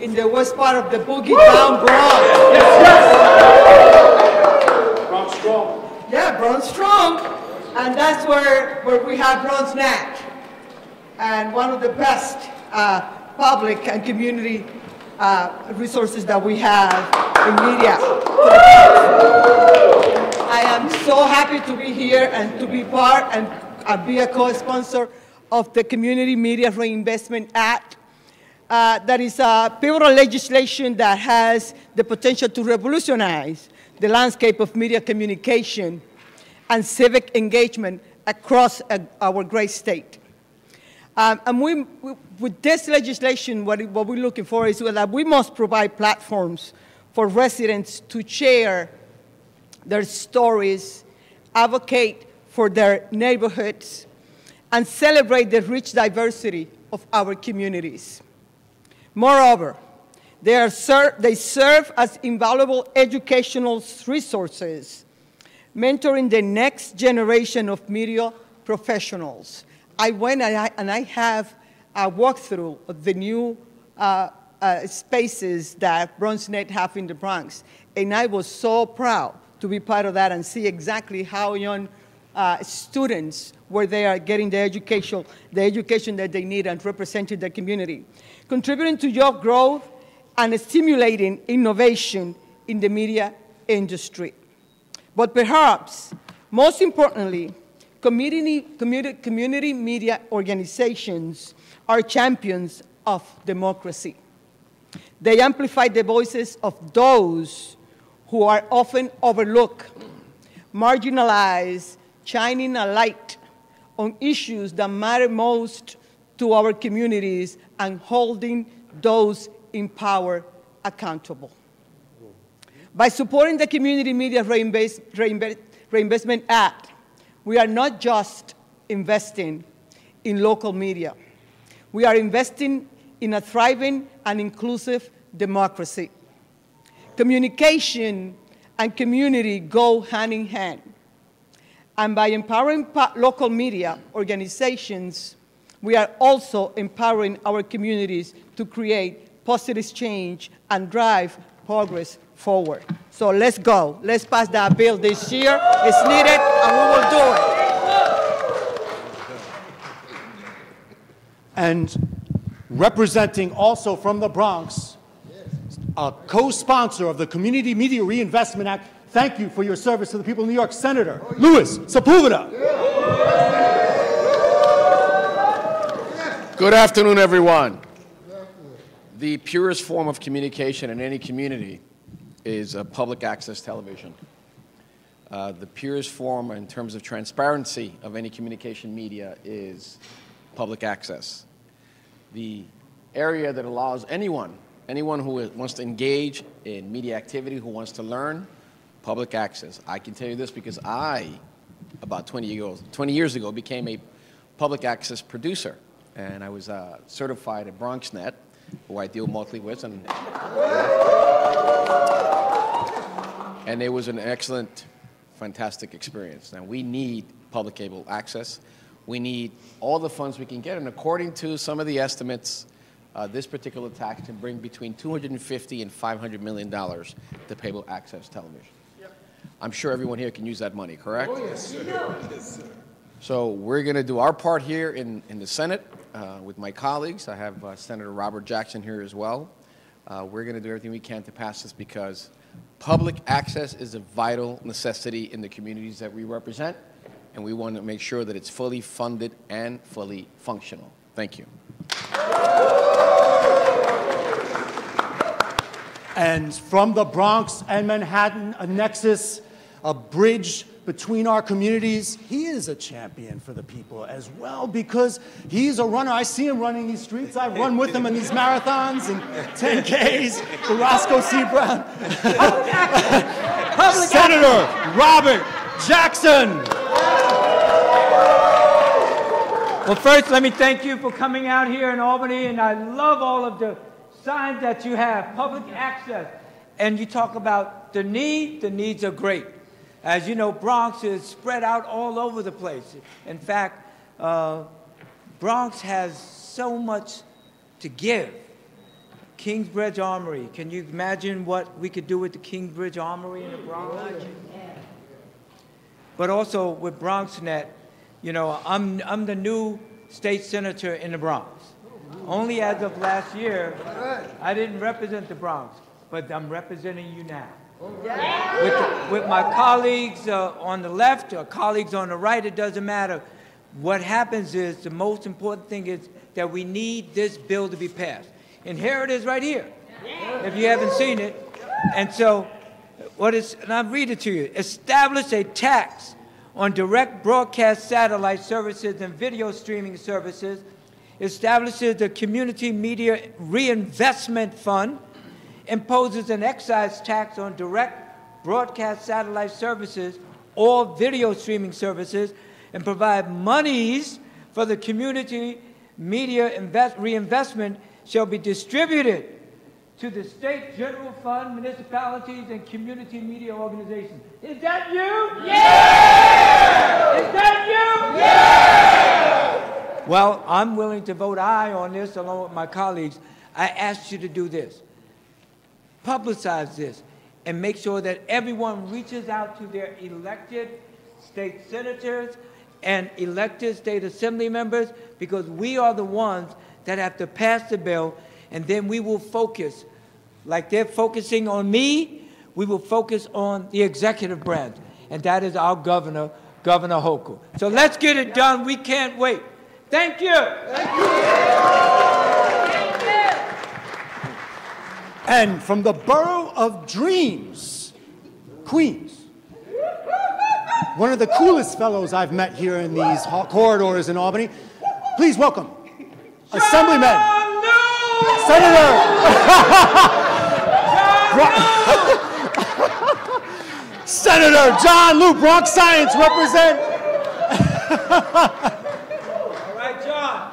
in the west part of the Boogie Down Bronx. Bronx strong. Yeah, Bronx strong. And that's where we have BronxNet. And one of the best public and community resources that we have in media. I am so happy to be here and to be part and be a co-sponsor of the Community Media Reinvestment Act. That is a pivotal legislation that has the potential to revolutionize the landscape of media communication and civic engagement across our great state. And with this legislation, what we're looking for is that we must provide platforms for residents to share their stories, advocate for their neighborhoods, and celebrate the rich diversity of our communities. Moreover, they serve as invaluable educational resources, mentoring the next generation of media professionals. I went and I have a walkthrough of the new spaces that BronxNet have in the Bronx, and I was so proud to be part of that and see exactly how young students where they are getting the education that they need and representing the community, contributing to job growth and stimulating innovation in the media industry. But perhaps, most importantly, community media organizations are champions of democracy. They amplify the voices of those who are often overlooked, marginalized, shining a light on issues that matter most to our communities and holding those in power accountable. By supporting the Community Media Reinvestment Act, we are not just investing in local media. We are investing in a thriving and inclusive democracy. Communication and community go hand in hand. And by empowering local media organizations, we are also empowering our communities to create positive change and drive progress forward. So let's go. Let's pass that bill this year. It's needed, and we will do it. And representing also from the Bronx, a co-sponsor of the Community Media Reinvestment Act, thank you for your service to the people of New York, Senator Louis Sepulveda. Good afternoon, everyone. The purest form of communication in any community is public access television. The purest form in terms of transparency of any communication media is public access. The area that allows anyone who wants to engage in media activity, who wants to learn, public access. I can tell you this because I, about 20 years ago, became a public access producer. And I was certified at BronxNet, who I deal mostly with. And it was an excellent, fantastic experience. Now, we need public cable access. We need all the funds we can get. And according to some of the estimates, this particular tax can bring between $250 and $500 million to cable access television. Yep. I'm sure everyone here can use that money, correct? Oh, yes, sir. Yes, sir. So we're going to do our part here in the Senate with my colleagues. I have Senator Robert Jackson here as well. We're going to do everything we can to pass this because public access is a vital necessity in the communities that we represent, and we want to make sure that it's fully funded and fully functional. Thank you. And from the Bronx and Manhattan, a nexus, a bridge between our communities, he is a champion for the people as well because he's a runner. I see him running these streets. I run with him in these marathons and 10Ks, the Roscoe C. Brown. Senator Robert Jackson. Well, first, let me thank you for coming out here in Albany, and I love all of the signs that you have, public access. And you talk about the needs are great. As you know, Bronx is spread out all over the place. In fact, Bronx has so much to give. Kingsbridge Armory. Can you imagine what we could do with the Kingsbridge Armory in the Bronx? But also with BronxNet, you know, I'm the new state senator in the Bronx. Only as of last year, I didn't represent the Bronx, but I'm representing you now. With my colleagues on the left or colleagues on the right, it doesn't matter. What happens is, the most important thing is that we need this bill to be passed. And here it is right here, if you haven't seen it. And so, and I'll read it to you. Establish a tax on direct broadcast satellite services and video streaming services. Establishes the Community Media Reinvestment Fund. Imposes an excise tax on direct broadcast satellite services or video streaming services, and provide monies for the Community Media Reinvestment shall be distributed to the state general fund, municipalities, and community media organizations. Is that you? Yeah! Is that you? Yeah! Well, I'm willing to vote aye on this along with my colleagues. I asked you to do this. Publicize this and make sure that everyone reaches out to their elected state senators and elected state assembly members, because we are the ones that have to pass the bill, and then we will focus, like they're focusing on me, we will focus on the executive branch, and that is our governor, Governor Hochul. So let's get it done. We can't wait. Thank you. Thank you. And from the borough of dreams, Queens, one of the coolest fellows I've met here in these corridors in Albany, please welcome Assemblyman, Senator, Senator John Liu, Bronx Science, represent. All right, John.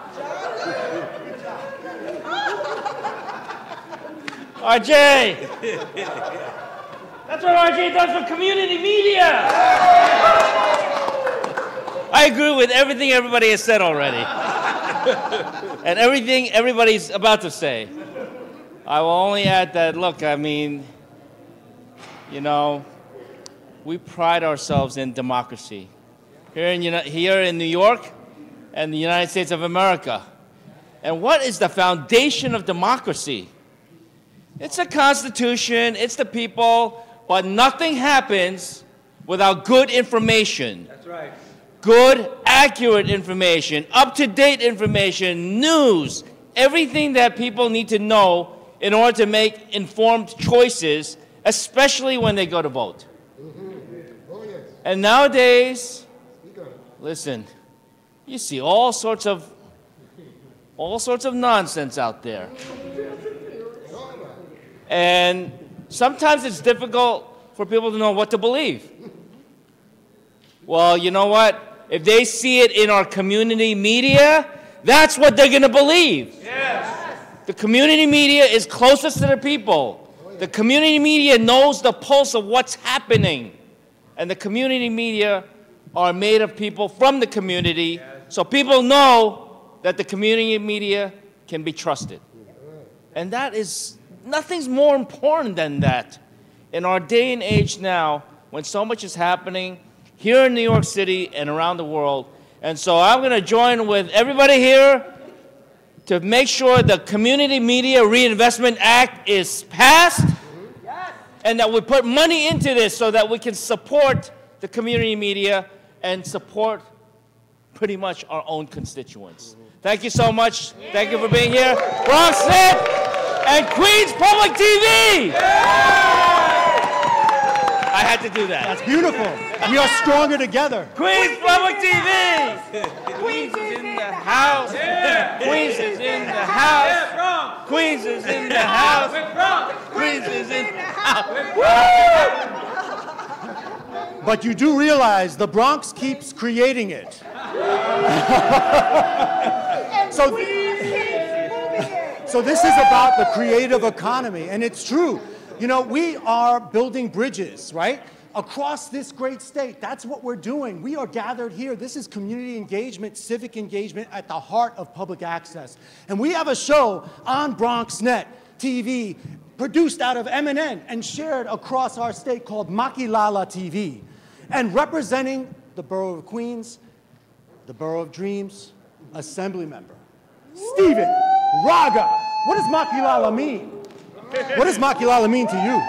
RJ! That's what RJ does for community media! I agree with everything everybody has said already. And everything everybody's about to say. I will only add that, look, I mean, you know, we pride ourselves in democracy. Here in New York and the United States of America. And what is the foundation of democracy? It's the Constitution, it's the people, but nothing happens without good information. That's right. Good, accurate information, up-to-date information, news, everything that people need to know in order to make informed choices, especially when they go to vote. And nowadays, listen, you see all sorts of nonsense out there. And sometimes it's difficult for people to know what to believe. Well, you know what? If they see it in our community media, that's what they're going to believe. Yes. The community media is closest to the people. The community media knows the pulse of what's happening. And the community media are made of people from the community, so people know that the community media can be trusted. And that is, nothing's more important than that in our day and age now, when so much is happening here in New York City and around the world. And so I'm going to join with everybody here to make sure the Community Media Reinvestment Act is passed, and that we put money into this so that we can support the community media and support pretty much our own constituents. Thank you so much. Thank you for being here. BronxNet and Queens Public TV! I had to do that. That's beautiful. We are stronger together. Queens Public TV! Queens is in the house. Queens is in the house. Queens is in the house. Queens is in the house. But you do realize the Bronx keeps creating it. So this is about the creative economy, and it's true. You know, we are building bridges, right? Across this great state. That's what we're doing. We are gathered here. This is community engagement, civic engagement at the heart of public access. And we have a show on BronxNet TV, produced out of MNN and shared across our state, called Makilala TV. And representing the borough of Queens, the borough of Dreams, Assembly Member Stephen Raga. What does Makilala mean? What does Makilala mean to you?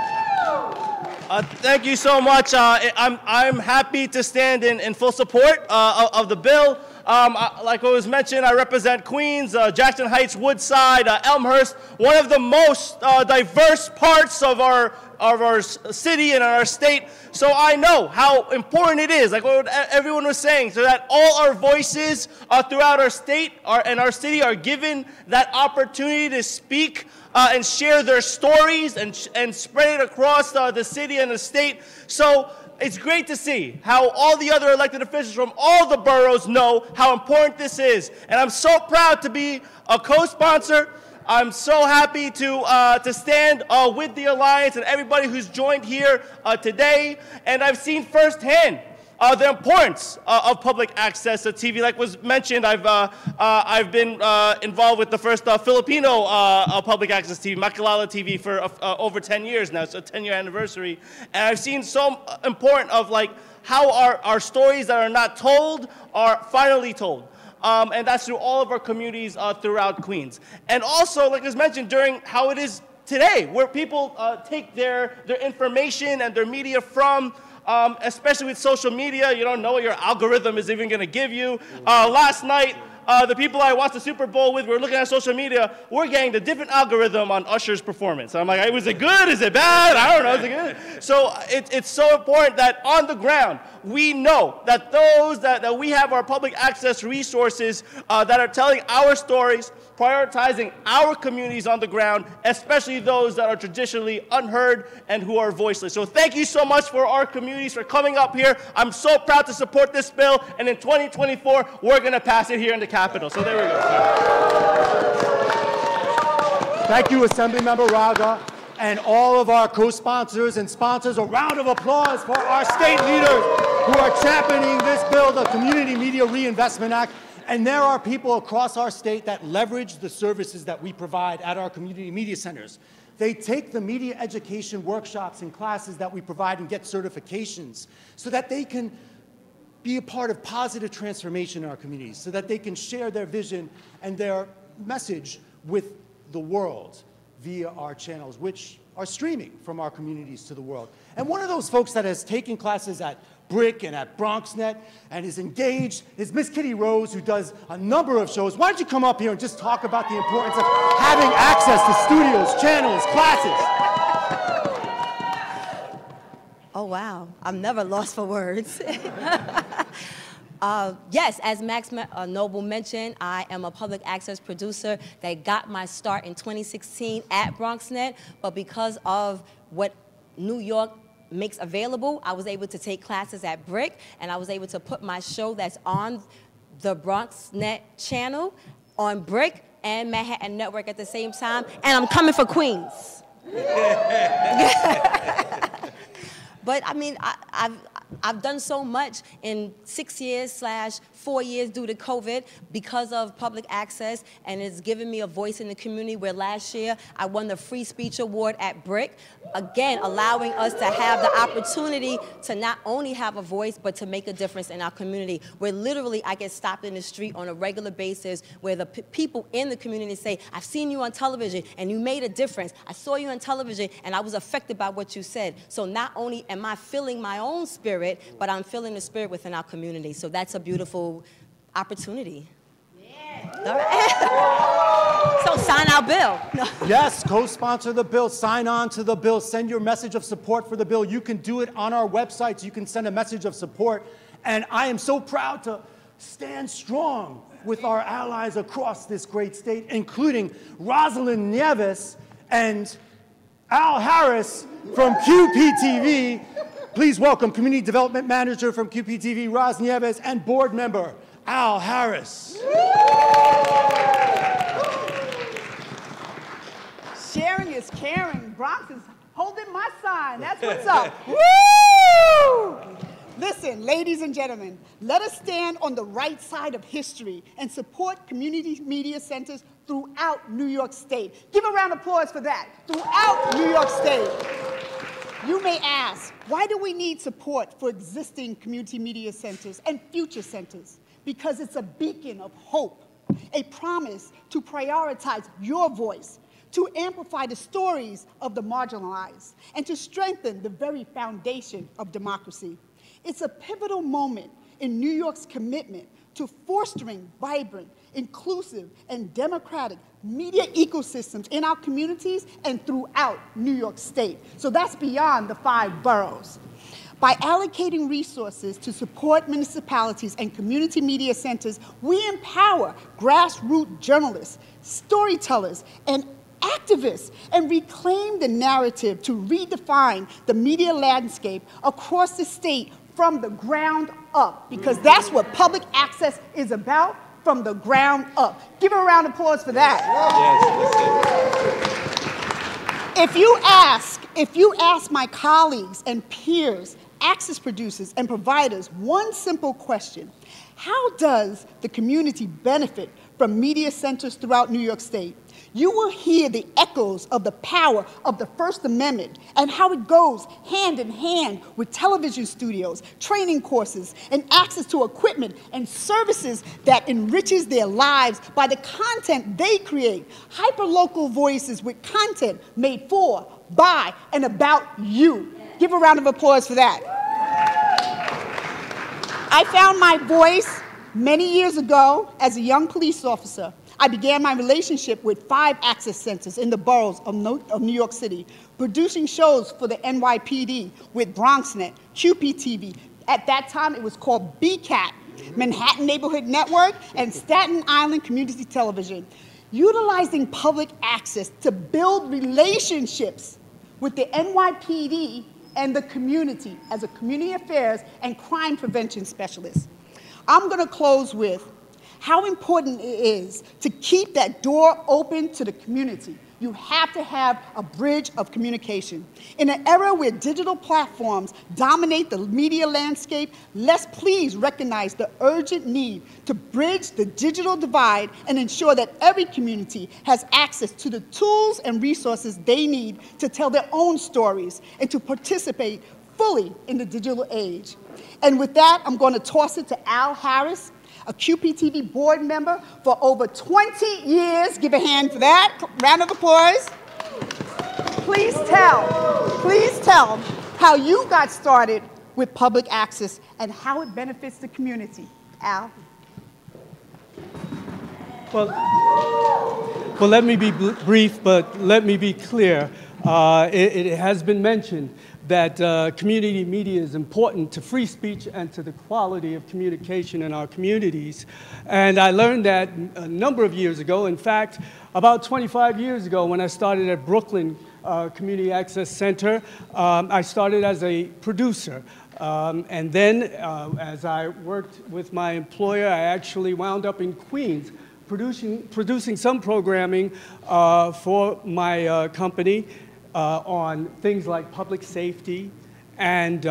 Thank you so much. I'm happy to stand in full support of the bill. Like what was mentioned, I represent Queens, Jackson Heights, Woodside, Elmhurst, one of the most diverse parts of our city and our state. So I know how important it is, like what everyone was saying, so that all our voices throughout our state and our city are given that opportunity to speak and share their stories and spread it across the city and the state. So it's great to see how all the other elected officials from all the boroughs know how important this is. And I'm so proud to be a co-sponsor. I'm so happy to stand with the Alliance and everybody who's joined here today. And I've seen firsthand the importance of public access to TV. Like was mentioned, I've been involved with the first Filipino public access TV, Makilala TV, for over 10 years now. It's a 10-year anniversary. And I've seen so important of like how our stories that are not told are finally told. And that's through all of our communities throughout Queens. And also, like was mentioned, during how it is today, where people take their information and their media from, especially with social media. You don't know what your algorithm is even going to give you. Last night, the people I watched the Super Bowl with were looking at social media. We're getting the different algorithm on Usher's performance. I'm like, was it good? Is it bad? I don't know. Is it good? So it's so important that on the ground, we know that those that we have our public access resources that are telling our stories, prioritizing our communities on the ground, especially those that are traditionally unheard and who are voiceless. So thank you so much for our communities for coming up here. I'm so proud to support this bill, and in 2024, we're going to pass it here in the Capitol. So there we go. Thank you, Assemblymember Raga, and all of our co-sponsors and sponsors. A round of applause for our state leaders who are championing this bill, the Community Media Reinvestment Act. And there are people across our state that leverage the services that we provide at our community media centers. They take the media education workshops and classes that we provide and get certifications so that they can be a part of positive transformation in our communities, so that they can share their vision and their message with the world via our channels, which are streaming from our communities to the world. And one of those folks that has taken classes at Brick and at BronxNet and is engaged is Miss Kitty Rose, who does a number of shows. Why don't you come up here and just talk about the importance of having access to studios, channels, classes? Oh, wow. I'm never lost for words. Yes, as Max Noble mentioned, I am a public access producer that got my start in 2016 at BronxNet, but because of what New York makes available, I was able to take classes at Brick, and I was able to put my show that's on the BronxNet channel on Brick and Manhattan Network at the same time, and I'm coming for Queens. But I mean, I've done so much in 6 years / 4 years due to COVID because of public access, and it's given me a voice in the community where last year I won the Free Speech Award at Brick, again, allowing us to have the opportunity to not only have a voice, but to make a difference in our community, where literally I get stopped in the street on a regular basis where the people in the community say, I've seen you on television and you made a difference. I saw you on television and I was affected by what you said. So not only am I feeling my own spirit, but I'm feeling the spirit within our community. So that's a beautiful opportunity. Yeah. All right. So sign our bill. Yes, co-sponsor the bill, sign on to the bill, send your message of support for the bill. You can do it on our websites. You can send a message of support. And I am so proud to stand strong with our allies across this great state, including Rosalind Nieves and Al Harris from QPTV. Please welcome Community Development Manager from QPTV, Ros Nieves, and Board Member Al Harris. Sharing is caring. Bronx is holding my sign. That's what's up. Woo! Listen, ladies and gentlemen, let us stand on the right side of history and support community media centers throughout New York State. Give a round of applause for that. Throughout New York State. You may ask, why do we need support for existing community media centers and future centers? Because it's a beacon of hope, a promise to prioritize your voice, to amplify the stories of the marginalized, and to strengthen the very foundation of democracy. It's a pivotal moment in New York's commitment to fostering vibrant, inclusive, and democratic media ecosystems in our communities and throughout New York State. So that's beyond the 5 boroughs. By allocating resources to support municipalities and community media centers, we empower grassroots journalists, storytellers, and activists, and reclaim the narrative to redefine the media landscape across the state from the ground up, because that's what public access is about, from the ground up. Give a round of applause for that. Yes, if you ask my colleagues and peers, access producers and providers, one simple question: how does the community benefit from media centers throughout New York State? You will hear the echoes of the power of the First Amendment and how it goes hand in hand with television studios, training courses, and access to equipment and services that enriches their lives by the content they create. Hyperlocal voices with content made for, by, and about you. Give a round of applause for that. I found my voice many years ago as a young police officer. I began my relationship with 5 access centers in the boroughs of New York City, producing shows for the NYPD with BronxNet, QPTV. At that time, it was called BCAT, Manhattan Neighborhood Network, and Staten Island Community Television, utilizing public access to build relationships with the NYPD and the community as a community affairs and crime prevention specialist. I'm going to close with how important it is to keep that door open to the community. You have to have a bridge of communication. In an era where digital platforms dominate the media landscape, let's please recognize the urgent need to bridge the digital divide and ensure that every community has access to the tools and resources they need to tell their own stories and to participate fully in the digital age. And with that, I'm going to toss it to Al Harris, a QPTV board member for over 20 years. Give a hand for that. Round of applause. Please tell how you got started with public access and how it benefits the community. Al? Well, let me be brief, but let me be clear. It has been mentioned that community media is important to free speech and to the quality of communication in our communities. And I learned that a number of years ago. In fact, about 25 years ago when I started at Brooklyn Community Access Center, I started as a producer. And then as I worked with my employer, I actually wound up in Queens producing some programming for my company on things like public safety and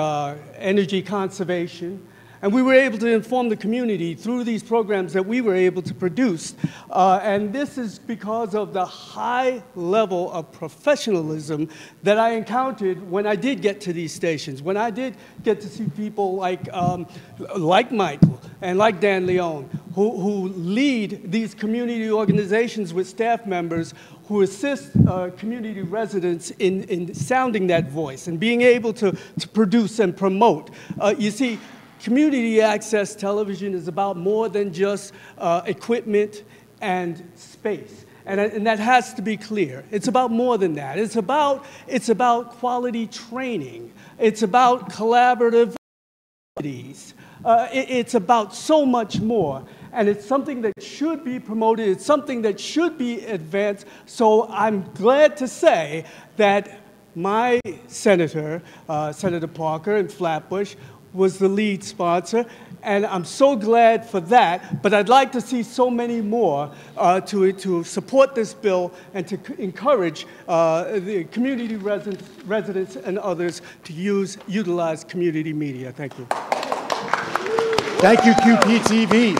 energy conservation. And we were able to inform the community through these programs that we were able to produce. And this is because of the high level of professionalism that I encountered when I did get to these stations, when I did get to see people like Michael and like Dan Leone, who lead these community organizations with staff members who assist community residents in sounding that voice and being able to produce and promote. You see, community access television is about more than just equipment and space. And that has to be clear. It's about more than that. It's about quality training. It's about collaborative activities. It's about so much more. And it's something that should be promoted. It's something that should be advanced. So I'm glad to say that my senator, Senator Parker in Flatbush, was the lead sponsor, and I'm so glad for that, but I'd like to see so many more to support this bill and to encourage the community residents and others to utilize community media. Thank you. Thank you, QPTV.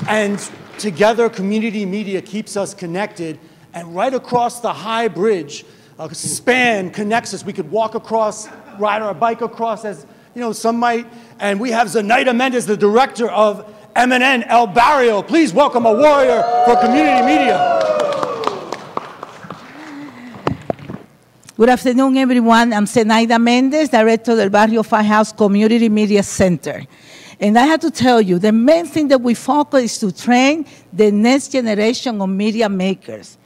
And Together, community media keeps us connected, and right across the high bridge, a span connects us. We could walk across, ride our bike across, as you know, some might. And we have Zenaida Mendez, the director of MNN El Barrio. Please welcome a warrior for community media. Good afternoon, everyone. I'm Zenaida Mendez, director del Barrio Firehouse Community Media Center. And I have to tell you, the main thing that we focus is to train the next generation of media makers.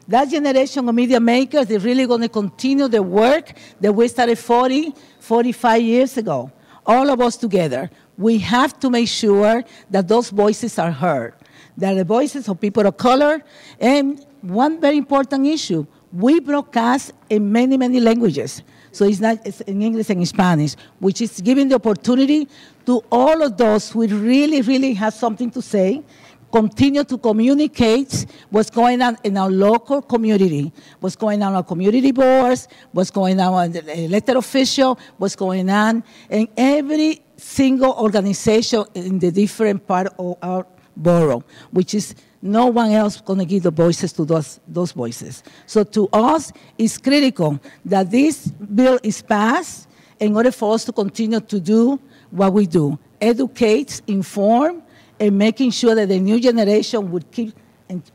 That generation of media makers, they're really going to continue the work that we started 45 years ago. All of us together. We have to make sure that those voices are heard. That the voices of people of color. And one very important issue, we broadcast in many, many languages. So it's in English and in Spanish, which is giving the opportunity to all of those who really, really have something to say, continue to communicate what's going on in our local community, what's going on in our community boards, what's going on in the elected official, what's going on in every single organization in the different part of our borough, which is no one else going to give the voices to those voices. So to us, it's critical that this bill is passed in order for us to continue to do what we do, educate, inform, and making sure that the new generation would keep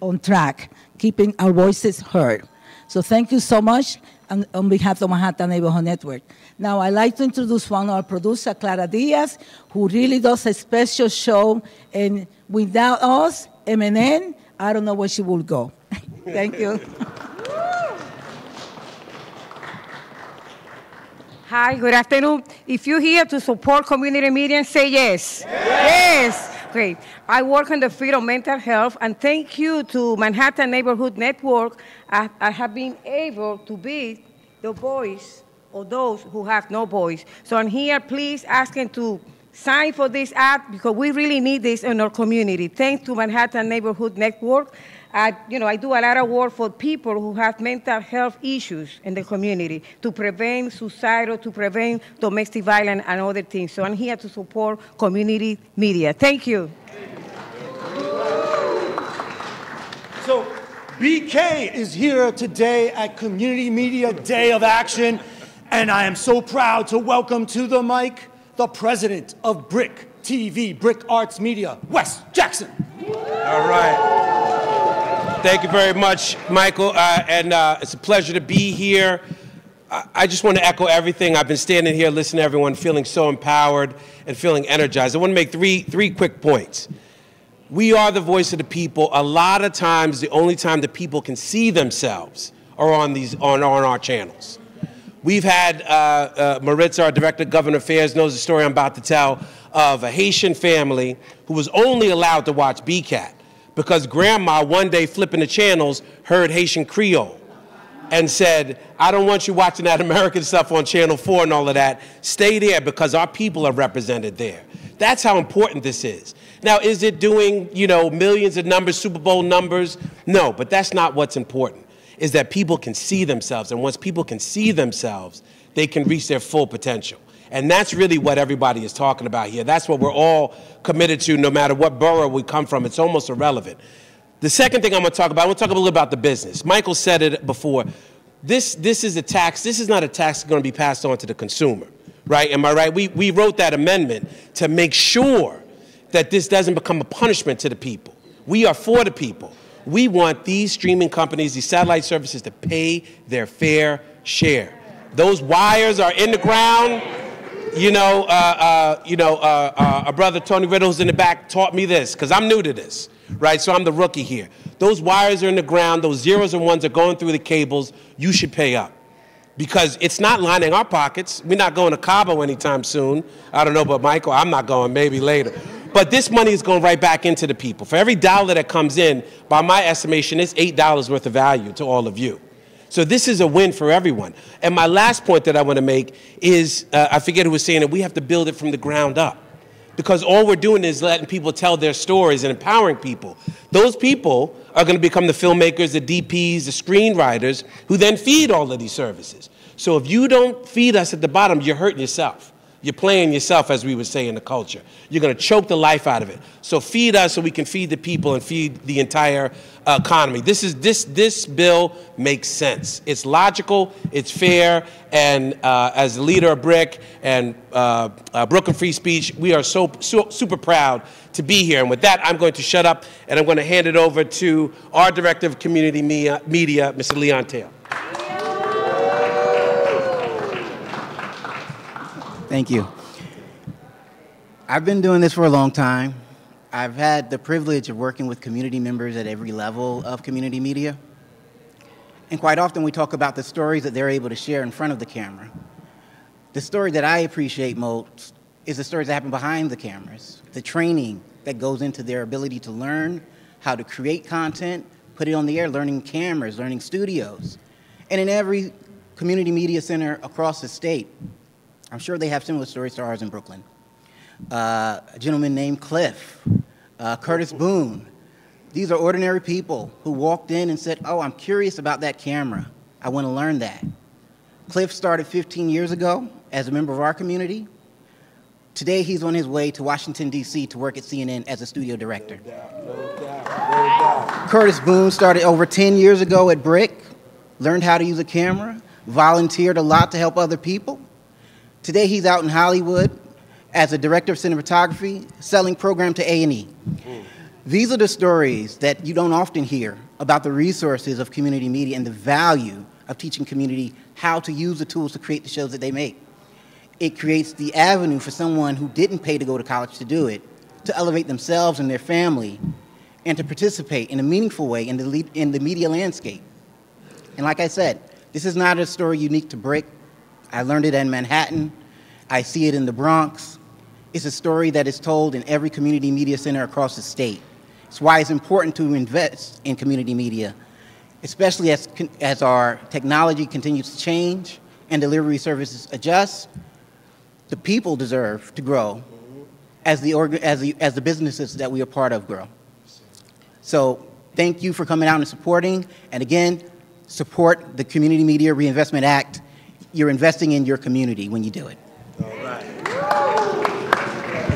on track, keeping our voices heard. So thank you so much on behalf of Manhattan Neighborhood Network. Now I'd like to introduce one of our producers, Clara Diaz, who really does a special show, and without us, MNN, I don't know where she will go. Thank you. Hi, good afternoon. If you're here to support community media, say yes. Yes. Great. I work in the field of mental health, and thank you to Manhattan Neighborhood Network. I have been able to be the voice of those who have no voice. So I'm here, please, asking to sign for this act because we really need this in our community. Thanks to Manhattan Neighborhood Network. I do a lot of work for people who have mental health issues in the community to prevent suicide, to prevent domestic violence and other things. So I'm here to support community media. Thank you. So BK is here today at Community Media Day of Action, and I am so proud to welcome to the mic the president of Brick TV, Brick Arts Media, Wes Jackson. All right. Thank you very much, Michael, and it's a pleasure to be here. I just want to echo everything. I've been standing here listening to everyone, feeling so empowered and feeling energized. I want to make three quick points. We are the voice of the people. A lot of times, the only time that people can see themselves are on our channels. We've had Maritza, our Director of Government Affairs, knows the story I'm about to tell of a Haitian family who was only allowed to watch BCAT because grandma, one day flipping the channels, heard Haitian Creole and said, I don't want you watching that American stuff on Channel 4 and all of that. Stay there because our people are represented there. That's how important this is. Now, is it doing, millions of numbers, Super Bowl numbers? No, but that's not what's important. Is that people can see themselves, and once people can see themselves, they can reach their full potential. And that's really what everybody is talking about here. That's what we're all committed to, no matter what borough we come from. It's almost irrelevant. The second thing I'm going to talk about, I want to talk a little about the business. Michael said it before. This is a tax. This is not a tax that's going to be passed on to the consumer, right? Am I right? We wrote that amendment to make sure that this doesn't become a punishment to the people. We are for the people. We want these streaming companies, these satellite services, to pay their fair share. Those wires are in the ground. Our brother Tony Riddle, who's in the back, taught me this, because I'm new to this, right? So I'm the rookie here. Those wires are in the ground. Those zeros and ones are going through the cables. You should pay up, because it's not lining our pockets. We're not going to Cabo anytime soon. I don't know about Michael. I'm not going, maybe later. But this money is going right back into the people. For every dollar that comes in, by my estimation, it's $8 worth of value to all of you. So this is a win for everyone. And my last point that I want to make is, I forget who was saying it, we have to build it from the ground up. Because all we're doing is letting people tell their stories and empowering people. Those people are going to become the filmmakers, the DPs, the screenwriters, who then feed all of these services. So if you don't feed us at the bottom, you're hurting yourself. You're playing yourself, as we would say in the culture. You're going to choke the life out of it. So feed us so we can feed the people and feed the entire economy. This bill makes sense. It's logical, it's fair, and as the leader of BRIC and Brooklyn Free Speech, we are so super proud to be here. And with that, I'm going to shut up, and I'm going to hand it over to our Director of Community Media, Mr. Leon Taylor. Thank you. I've been doing this for a long time. I've had the privilege of working with community members at every level of community media. And quite often we talk about the stories that they're able to share in front of the camera. The story that I appreciate most is the stories that happen behind the cameras, the training that goes into their ability to learn how to create content, put it on the air, learning cameras, learning studios. And in every community media center across the state, I'm sure they have similar stories to ours in Brooklyn. A gentleman named Cliff, Curtis Boone. These are ordinary people who walked in and said, oh, I'm curious about that camera. I want to learn that. Cliff started 15 years ago as a member of our community. Today, he's on his way to Washington, D.C. to work at CNN as a studio director. Curtis Boone started over 10 years ago at BRIC, learned how to use a camera, volunteered a lot to help other people. Today, he's out in Hollywood as a director of cinematography, selling program to A&E. These are the stories that you don't often hear about the resources of community media and the value of teaching community how to use the tools to create the shows that they make. It creates the avenue for someone who didn't pay to go to college to do it, to elevate themselves and their family, and to participate in a meaningful way in the media landscape. And like I said, this is not a story unique to BRIC. I learned it in Manhattan. I see it in the Bronx. It's a story that is told in every community media center across the state. It's why it's important to invest in community media, especially as our technology continues to change and delivery services adjust. The people deserve to grow as the businesses that we are part of grow. So thank you for coming out and supporting. And again, support the Community Media Reinvestment Act. You're investing in your community when you do it. All right.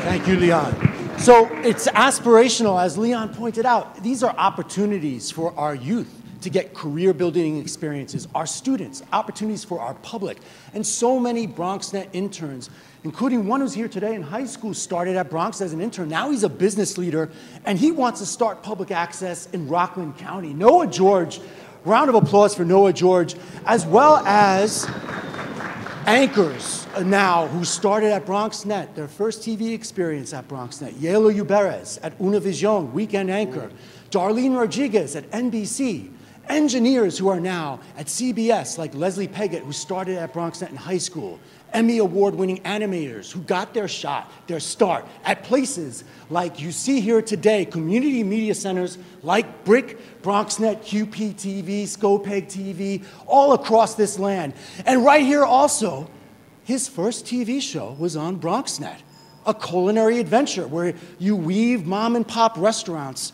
Thank you, Leon. So it's aspirational, as Leon pointed out. These are opportunities for our youth to get career-building experiences, our students, opportunities for our public. And so many BronxNet interns, including one who's here today in high school, started at Bronx as an intern. Now he's a business leader, and he wants to start public access in Rockland County. Noah George, round of applause for Noah George, as well as anchors now who started at BronxNet, their first TV experience at BronxNet. Yelo Uberez at Univision, weekend anchor. Darlene Rodriguez at NBC. Engineers who are now at CBS, like Leslie Peggett, who started at BronxNet in high school. Emmy award-winning animators who got their shot, their start at places like you see here today, community media centers like BRIC, BronxNet, QPTV, Scopeg TV, all across this land. And right here also, his first TV show was on BronxNet, a culinary adventure where you weave mom and pop restaurants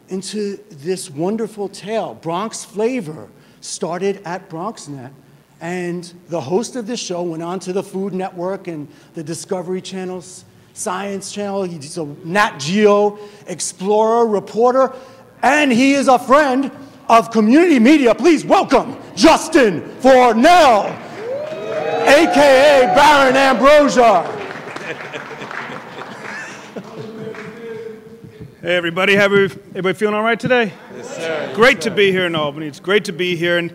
into this wonderful tale. Bronx Flavor started at BronxNet, and the host of this show went on to the Food Network and the Discovery Channel's Science Channel. He's a Nat Geo explorer, reporter, and he is a friend of community media. Please welcome Justin Fornell, AKA Baron Ambrosia. Hey everybody, everybody feeling all right today? Yes, sir. Great to be here in Albany. It's great to be here, and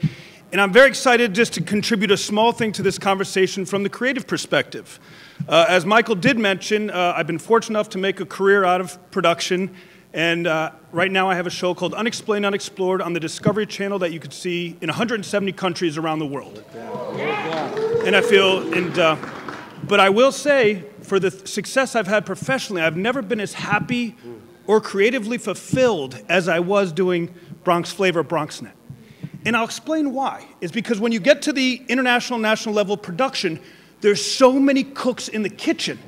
I'm very excited just to contribute a small thing to this conversation from the creative perspective. As Michael did mention, I've been fortunate enough to make a career out of production, and right now I have a show called Unexplained, Unexplored on the Discovery Channel that you could see in 170 countries around the world. And I feel, but I will say, for the success I've had professionally, I've never been as happy or creatively fulfilled as I was doing Bronx Flavor BronxNet. And I'll explain why. It's because when you get to the international, national level of production, there's so many cooks in the kitchen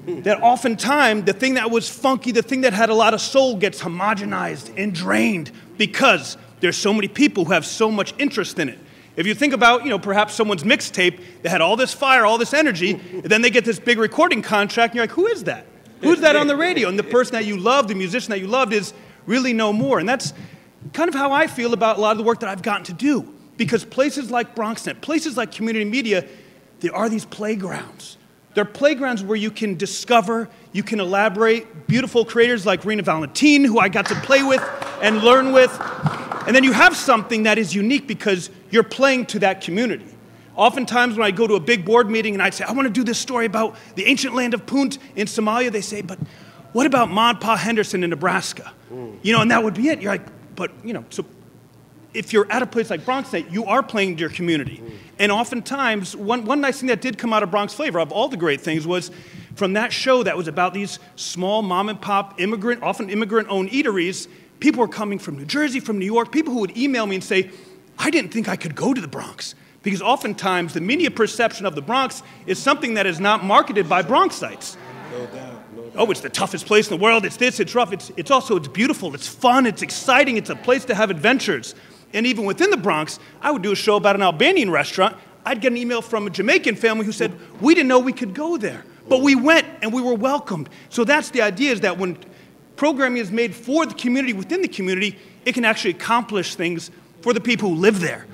that oftentimes the thing that was funky, the thing that had a lot of soul gets homogenized and drained because there's so many people who have so much interest in it. If you think about, perhaps someone's mixtape, they had all this fire, all this energy, and then they get this big recording contract, and you're like, who is that? Who's that on the radio? And the person that you love, the musician that you loved, is really no more. And that's kind of how I feel about a lot of the work that I've gotten to do. Because places like BronxNet, places like community media, there are these playgrounds. They're playgrounds where you can discover, you can elaborate, beautiful creators like Rena Valentine, who I got to play with and learn with. And then you have something that is unique because you're playing to that community. Oftentimes when I go to a big board meeting and I say, I want to do this story about the ancient land of Punt in Somalia, they say, but what about Ma and Pa Henderson in Nebraska? And that would be it. You're like, but, so if you're at a place like BronxNet, you are playing to your community. And oftentimes, one nice thing that did come out of Bronx Flavor, of all the great things, was from that show that was about these small mom and pop immigrant, often immigrant-owned eateries, people were coming from New Jersey, from New York, people who would email me and say, I didn't think I could go to the Bronx. Because oftentimes, the media perception of the Bronx is something that is not marketed by Bronxites. No doubt. Oh, it's the toughest place in the world, it's this, it's rough, it's also, it's beautiful, it's fun, it's exciting, it's a place to have adventures. And even within the Bronx, I would do a show about an Albanian restaurant. I'd get an email from a Jamaican family who said, we didn't know we could go there. But we went, and we were welcomed. So that's the idea, is that when programming is made for the community, within the community, it can actually accomplish things for the people who live there.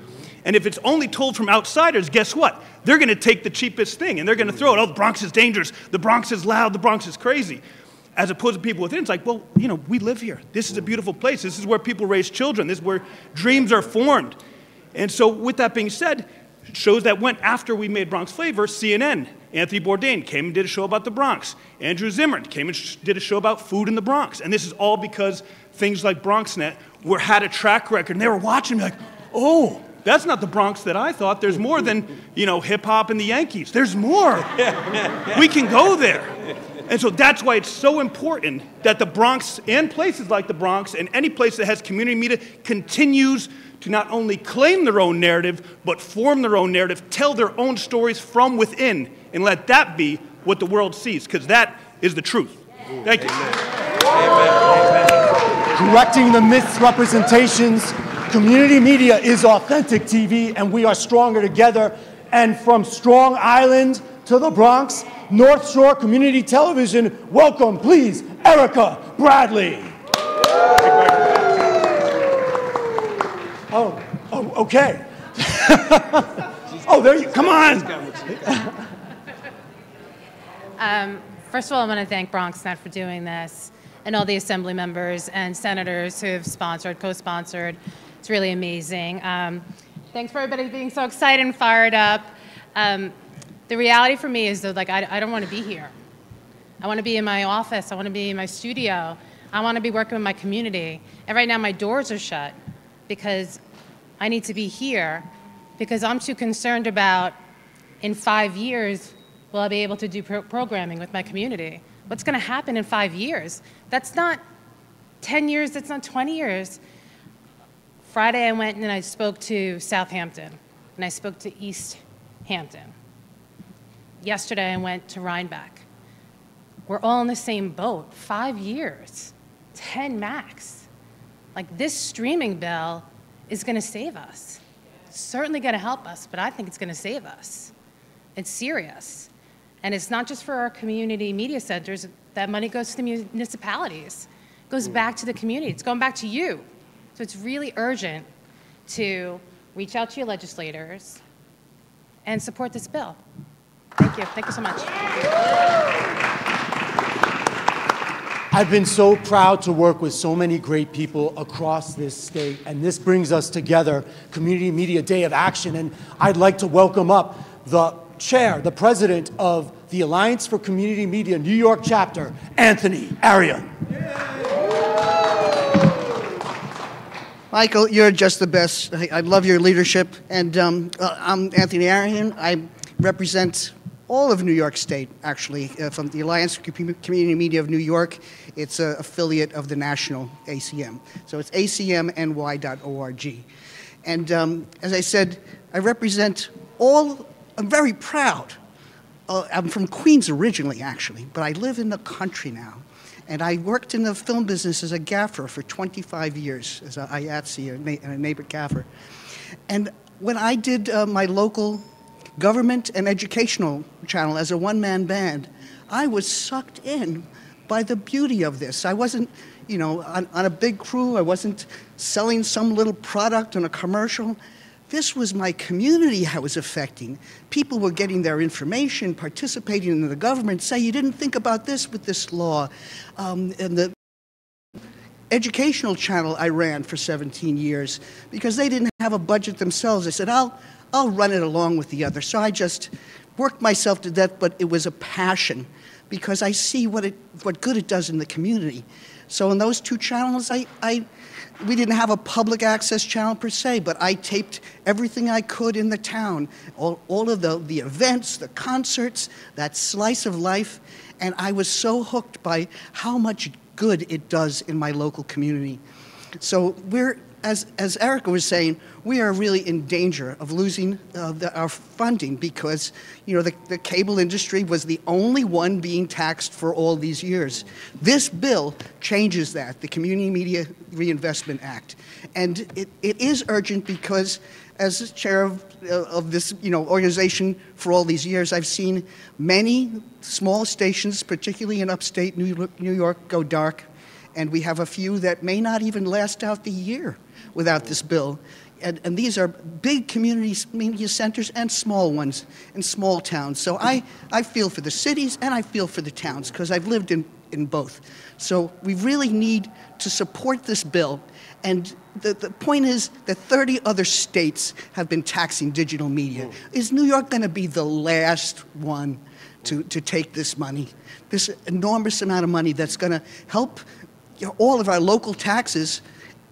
And if it's only told from outsiders, guess what? They're going to take the cheapest thing, and they're going to throw it. Oh, the Bronx is dangerous. The Bronx is loud. The Bronx is crazy. As opposed to people within, it's like, well, we live here. This is a beautiful place. This is where people raise children. This is where dreams are formed. And so with that being said, shows that went after we made Bronx Flavor, CNN, Anthony Bourdain came and did a show about the Bronx. Andrew Zimmern came and did a show about food in the Bronx. And this is all because things like BronxNet had a track record. And they were watching me like, oh, that's not the Bronx that I thought. There's more than, hip-hop and the Yankees. There's more. We can go there. And so that's why it's so important that the Bronx and places like the Bronx and any place that has community media continues to not only claim their own narrative, but form their own narrative, tell their own stories from within, and let that be what the world sees, because that is the truth. Thank you. Amen. Correcting the misrepresentations. Community media is authentic TV, and we are stronger together. And from Strong Island to the Bronx, North Shore Community Television, welcome, please, Erica Bradley. Oh, okay. Oh, there you, come on. First of all, I want to thank BronxNet for doing this, and all the assembly members and senators who have sponsored, co-sponsored. It's really amazing. Thanks for everybody being so excited and fired up. The reality for me is that, I don't want to be here. I want to be in my office. I want to be in my studio. I want to be working with my community. And right now my doors are shut because I need to be here because I'm too concerned about, in 5 years, will I be able to do programming with my community? What's going to happen in 5 years? That's not 10 years. That's not 20 years. Friday I went and I spoke to Southampton and I spoke to East Hampton. Yesterday I went to Rhinebeck. We're all in the same boat. 5 years, 10 max. This streaming bill is going to save us. It's certainly going to help us, but I think it's going to save us. It's serious. And it's not just for our community media centers. That money goes to the municipalities. It goes back to the community. It's going back to you. So it's really urgent to reach out to your legislators and support this bill. Thank you. Thank you so much. I've been so proud to work with so many great people across this state, and this brings us together, Community Media Day of Action, and I'd like to welcome up the chair, the president of the Alliance for Community Media New York chapter, Anthony Arion. Michael, you're just the best. I love your leadership. And I'm Anthony Arion. I represent all of New York State, actually, from the Alliance for Community Media of New York. It's an affiliate of the national ACM. So it's acmny.org. And as I said, I represent all, I'm very proud. I'm from Queens originally, actually, but I live in the country now. And I worked in the film business as a gaffer for 25 years, as a IATSE, a neighbor gaffer. And when I did my local government and educational channel as a one-man band, I was sucked in by the beauty of this. I wasn't, you know, on a big crew. I wasn't selling some little product on a commercial. This was my community I was affecting. People were getting their information, participating in the government, say, you didn't think about this with this law. And the educational channel I ran for 17 years, because they didn't have a budget themselves. I said, I'll run it along with the other. So I just worked myself to death, but it was a passion, because I see what good it does in the community. So in those two channels, we didn't have a public access channel per se, but I taped everything I could in the town, all of the events, the concerts, that slice of life, and I was so hooked by how much good it does in my local community. So we're, as Erica was saying, we are really in danger of losing our funding, because, you know, the cable industry was the only one being taxed for all these years. This bill changes that, the Community Media Reinvestment Act. And it is urgent because, as chair of this, you know, organization for all these years, I've seen many small stations, particularly in upstate New York, go dark. And we have a few that may not even last out the year without this bill. And these are big community media centers and small ones in small towns. So I feel for the cities and I feel for the towns, because I've lived in both. So we really need to support this bill. And the point is that 30 other states have been taxing digital media. Is New York going to be the last one to take this money? This enormous amount of money that's going to help, you know, all of our local taxes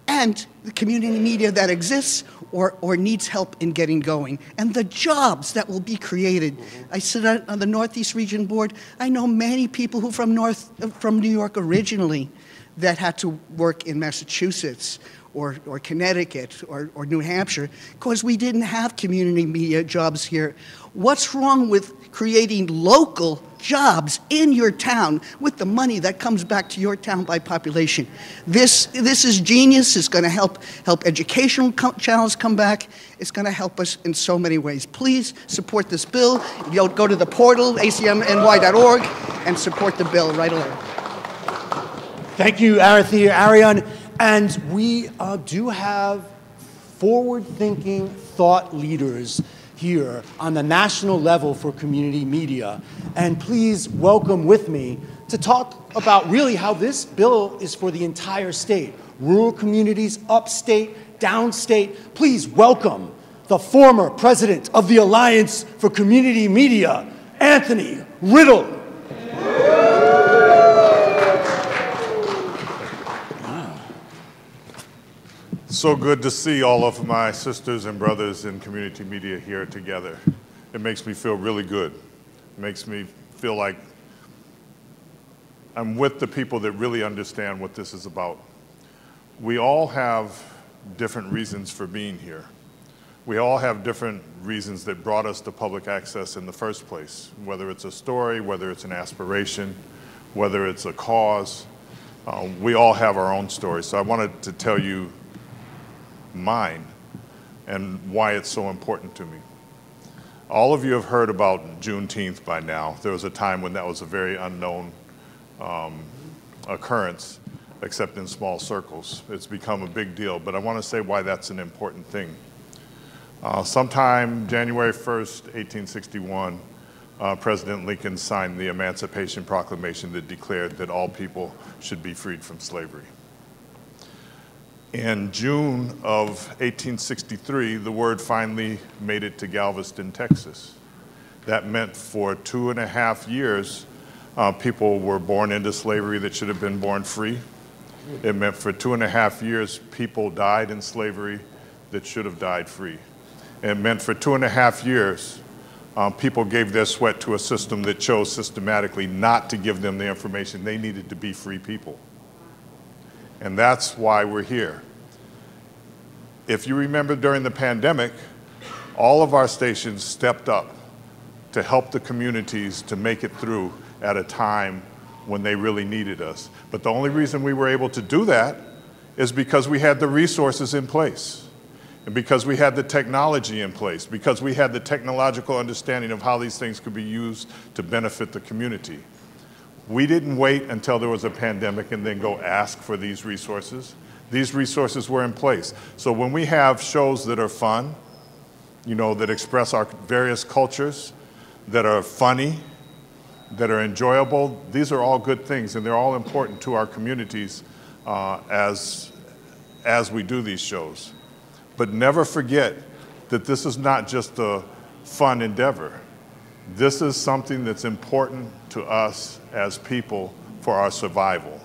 and the community media that exists or needs help in getting going, and the jobs that will be created. I sit on the Northeast Region Board. I know many people who from New York originally that had to work in Massachusetts or Connecticut or New Hampshire, because we didn't have community media jobs here. What's wrong with creating local jobs in your town with the money that comes back to your town by population? This is genius. It's going to help educational channels come back. It's going to help us in so many ways. Please support this bill. You'll go to the portal, acmny.org, and support the bill right away. Thank you, Ariane. And we do have forward-thinking thought leaders here on the national level for community media. And please welcome with me to talk about really how this bill is for the entire state. Rural communities, upstate, downstate. Please welcome the former president of the Alliance for Community Media, Anthony Riddle. So good to see all of my sisters and brothers in community media here together. It makes me feel really good. It makes me feel like I'm with the people that really understand what this is about. We all have different reasons for being here. We all have different reasons that brought us to public access in the first place, whether it's a story, whether it's an aspiration, whether it's a cause. We all have our own stories. So I wanted to tell you mine and why it's so important to me. All of you have heard about Juneteenth by now. There was a time when that was a very unknown occurrence, except in small circles. It's become a big deal, but I want to say why that's an important thing. Sometime January 1st, 1861, President Lincoln signed the Emancipation Proclamation that declared that all people should be freed from slavery. In June of 1863, the word finally made it to Galveston, Texas. That meant for 2.5 years, people were born into slavery that should have been born free. It meant for 2.5 years, people died in slavery that should have died free. It meant for 2.5 years, people gave their sweat to a system that chose systematically not to give them the information they needed to be free people. And that's why we're here. If you remember during the pandemic, all of our stations stepped up to help the communities to make it through at a time when they really needed us. But the only reason we were able to do that is because we had the resources in place. and because we had the technology in place, because we had the technological understanding of how these things could be used to benefit the community. We didn't wait until there was a pandemic and then go ask for these resources. These resources were in place. So when we have shows that are fun, you know, that express our various cultures, that are funny, that are enjoyable, these are all good things, and they're all important to our communities as we do these shows. But never forget that this is not just a fun endeavor. This is something that's important to us as people for our survival,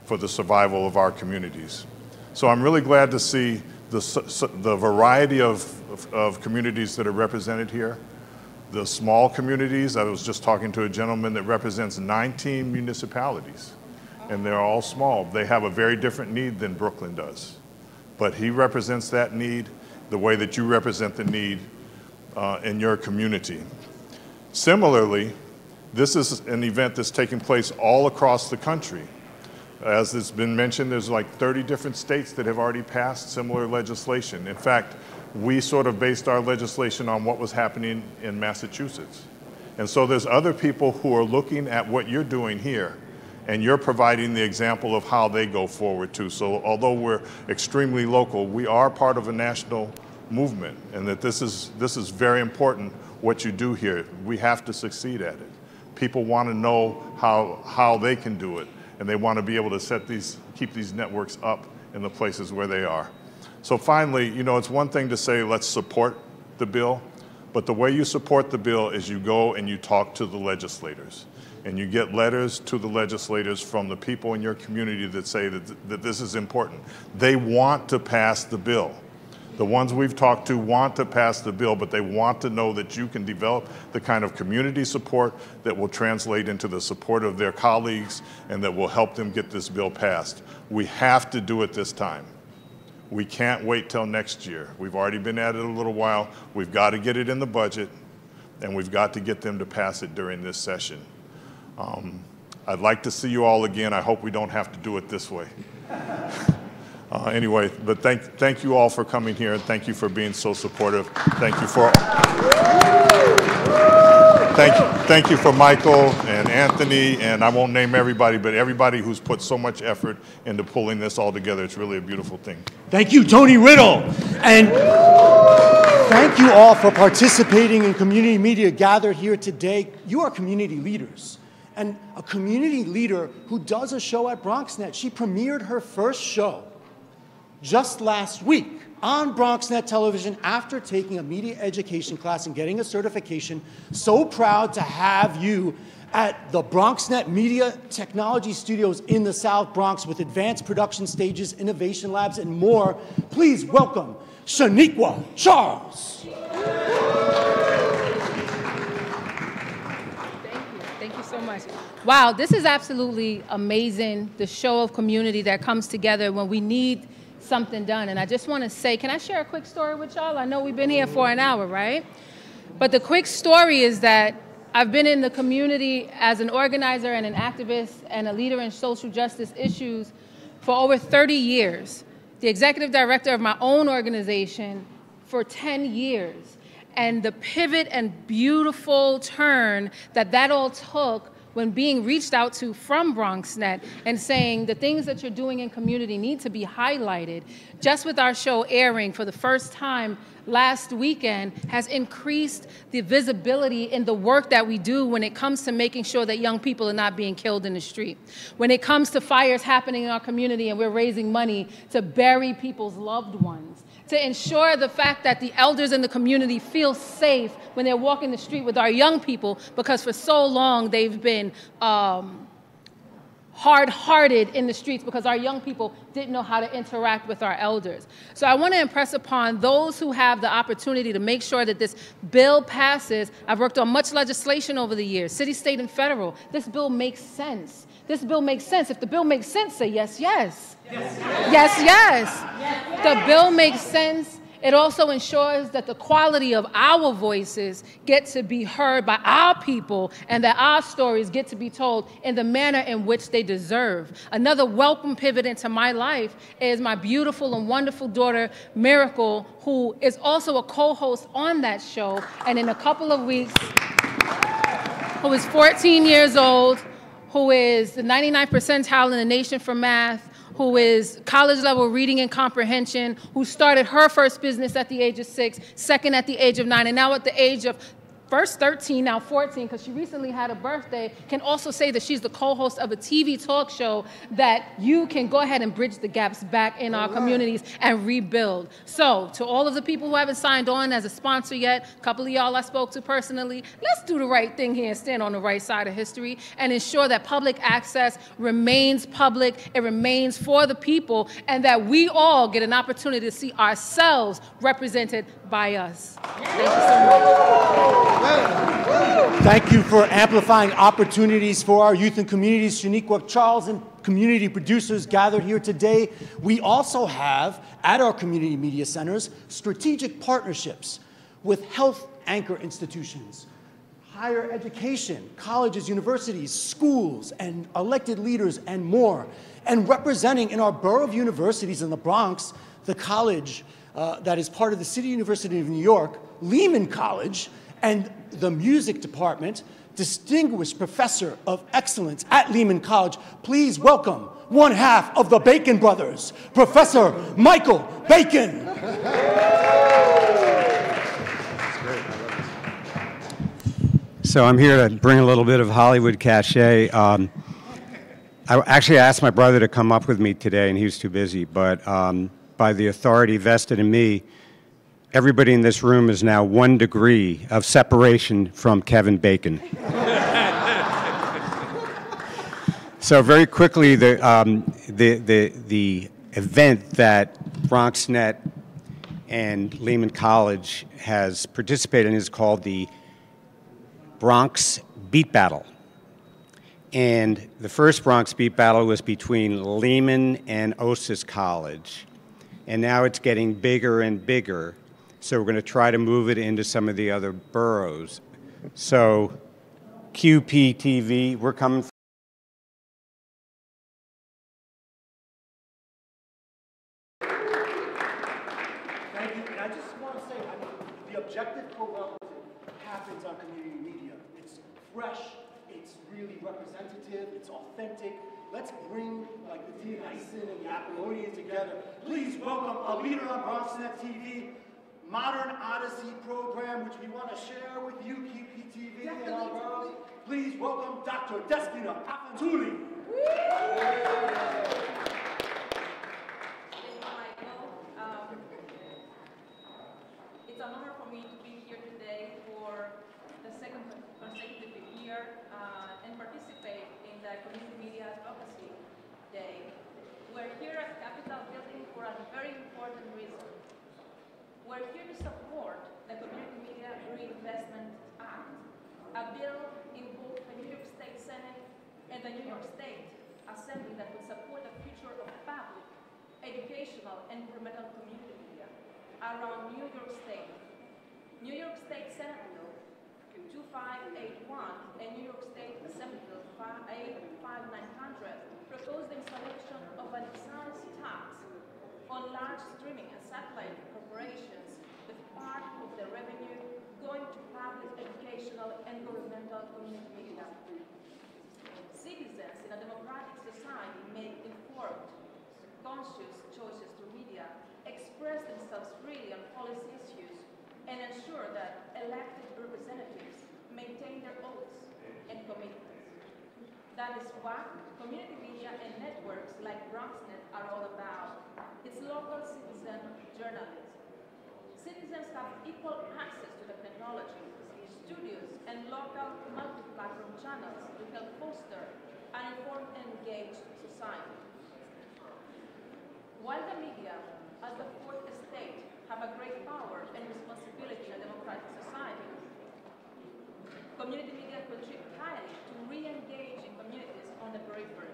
for the survival of our communities. So I'm really glad to see the variety of communities that are represented here. The small communities, I was just talking to a gentleman that represents 19 municipalities, and they're all small. They have a very different need than Brooklyn does. But he represents that need the way that you represent the need in your community. Similarly, this is an event that's taking place all across the country. As it's been mentioned, there's like 30 different states that have already passed similar legislation. In fact, we sort of based our legislation on what was happening in Massachusetts. And so there's other people who are looking at what you're doing here, and you're providing the example of how they go forward too. So although we're extremely local, we are part of a national movement, and that this is very important what you do here. We have to succeed at it. People want to know how they can do it, and they want to be able to keep these networks up in the places where they are. So finally, you know, it's one thing to say, let's support the bill, but the way you support the bill is you go and you talk to the legislators, and you get letters to the legislators from the people in your community that say that this is important. They want to pass the bill. The ones we've talked to want to pass the bill, but they want to know that you can develop the kind of community support that will translate into the support of their colleagues and that will help them get this bill passed. We have to do it this time. We can't wait till next year. We've already been at it a little while. We've got to get it in the budget, and we've got to get them to pass it during this session. I'd like to see you all again. I hope we don't have to do it this way. Anyway, but thank you all for coming here, and thank you for being so supportive. Thank you for Michael and Anthony, and I won't name everybody, but everybody who's put so much effort into pulling this all together. It's really a beautiful thing. Thank you, Tony Riddle. And thank you all for participating in community media gathered here today. You are community leaders. And a community leader who does a show at BronxNet. She premiered her first show just last week on BronxNet television after taking a media education class and getting a certification. So proud to have you at the BronxNet Media Technology Studios in the South Bronx with advanced production stages, innovation labs, and more. Please welcome Shaniqua Charles. Thank you so much. Wow, this is absolutely amazing, the show of community that comes together when we need something done. And I just want to say, can I share a quick story with y'all? I know we've been here for an hour, right? But the quick story is that I've been in the community as an organizer and an activist and a leader in social justice issues for over 30 years. The executive director of my own organization for 10 years. And the pivot and beautiful turn that all took when being reached out to from BronxNet and saying the things that you're doing in community need to be highlighted, just with our show airing for the first time last weekend, has increased the visibility in the work that we do when it comes to making sure that young people are not being killed in the street. When it comes to fires happening in our community and we're raising money to bury people's loved ones, to ensure the fact that the elders in the community feel safe when they're walking the street with our young people, because for so long they've been hard-hearted in the streets because our young people didn't know how to interact with our elders. So I want to impress upon those who have the opportunity to make sure that this bill passes. I've worked on much legislation over the years, city, state, and federal. This bill makes sense. This bill makes sense. If the bill makes sense, say yes, yes. Yes, yes. The bill makes sense. It also ensures that the quality of our voices get to be heard by our people and that our stories get to be told in the manner in which they deserve. Another welcome pivot into my life is my beautiful and wonderful daughter, Miracle, who is also a co-host on that show, and in a couple of weeks, who is 14 years old, who is the 99th percentile in the nation for math, who is college-level reading and comprehension, who started her first business at the age of 6, second at the age of 9, and now at the age of first 13, now 14, because she recently had a birthday, can also say that she's the co-host of a TV talk show that you can go ahead and bridge the gaps back in our communities and rebuild. So, to all of the people who haven't signed on as a sponsor yet, a couple of y'all I spoke to personally, let's do the right thing here and stand on the right side of history and ensure that public access remains public, it remains for the people, and that we all get an opportunity to see ourselves represented by us. Thank you so much. Thank you for amplifying opportunities for our youth and communities. Shaniqua Charles and community producers gathered here today. We also have, at our community media centers, strategic partnerships with health anchor institutions, higher education, colleges, universities, schools, and elected leaders, and more. And representing in our borough of universities in the Bronx, the college that is part of the City University of New York, Lehman College, and the music department, distinguished professor of excellence at Lehman College. Please welcome one half of the Bacon brothers, Professor Michael Bacon. So I'm here to bring a little bit of Hollywood cachet. I actually asked my brother to come up with me today, and he was too busy, but by the authority vested in me, everybody in this room is now 1 degree of separation from Kevin Bacon. So very quickly, the event that BronxNet and Lehman College has participated in is called the Bronx Beat Battle. And the first Bronx Beat Battle was between Lehman and Osis College. And now it's getting bigger and bigger. So we're going to try to move it into some of the other boroughs. So QPTV, we're coming. Thank you. And I just want to say, the objective co-relative happens on community media. It's fresh, it's really representative, it's authentic. Let's bring like the D. Hyson and the Apollonians together. Please welcome a leader on BronxNet TV, Modern Odyssey program, which we want to share with you, QPTV and our boroughs. Please welcome Dr. Despina Afantuli. It's an honor for me to be here today for the second consecutive year and participate in the Community Media Advocacy Day. We're here at Capitol Building for a very important reason. We're here to support the Community Media Reinvestment Act, a bill in both the New York State Senate and the New York State Assembly that will support the future of public, educational, and governmental community media around New York State. New York State Senate Bill 2581 and New York State Assembly Bill 5900 propose the installation of an excise tax on large streaming and satellite corporations, with part of the revenue going to public, educational, and governmental community media. Citizens in a democratic society make informed, conscious choices through media, express themselves freely on policy issues, and ensure that elected representatives maintain their oaths and commitments. That is what community media and networks like BronxNet are all about. It's local citizen journalism. Citizens have equal access to the technology, studios, and local multi-platform channels to help foster an informed and engaged society. While the media, as the fourth estate, have a great power and responsibility in a democratic society, community media contribute highly to re-engage in communities on the periphery.